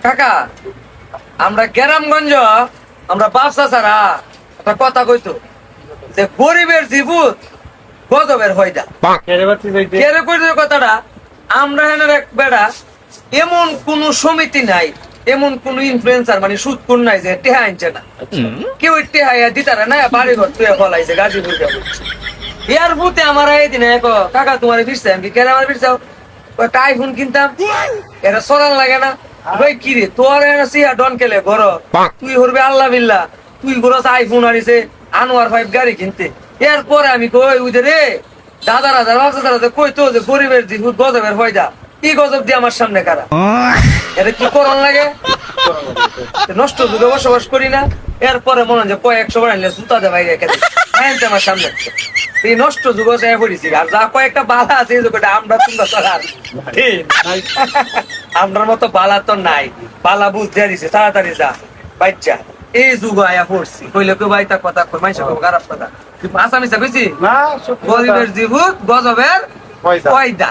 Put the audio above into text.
কাকা আমরা গ্রামগঞ্জ আমরা বাপসা ছাড়া একটা কথা কইতো যে গরিবের জীবুত গজবের হয়দা কেরে কইতো কথাটা আমরা হেনের এক বেড়া এমন কোন সমিতি নাই এমন কোন ইনফ্লুয়েন্সার মানে সুদকুন নাই যে টেহা আনছে না কেউ টেহা দিতারা না বাড়ি ঘর তুই ফলাইছে গাজীপুর যাবো ইয়ার ভূতে আমার এই দিনে কাকা তোমার ফিরছে আমি কেন আমার ফিরছাও একটা আইফোন কিনতাম এটা সরান লাগে না ভাই কি রে তোর সিয়া ডন কেলে ঘর তুই হরবে আল্লাহ বিল্লাহ তুই ঘুরস আইফোন আনিছে আনোয়ার 5 গাড়ি কিনতে এরপরে আমি কই উই রে দাদা রাজা বাচ্চা কই তো যে গরিবের জীবন গজবের হয়দা কি গজব দিয়ে আমার সামনে কারা এটা কি করন লাগে নষ্ট যুগে বসবাস করি না এরপরে মনে হয় যে কয়েকশো বার আনলে জুতা দে ভাই রেখে আমার সামনে এই নষ্ট যুগ পড়েছি আর যা কয়েকটা বালা আছে এই যুগটা আমরা তোমরা চলার আমরার মতো বালা তো নাই বালা বুঝতে দিছে তাড়াতাড়ি যা বাচ্চা এই যুগ আয়া পড়ছি কইলে কেউ বাইতা কথা কই মাইসা কেউ খারাপ কথা আসামিসা কইছি না গরিবের জীবন গজবের পয়দা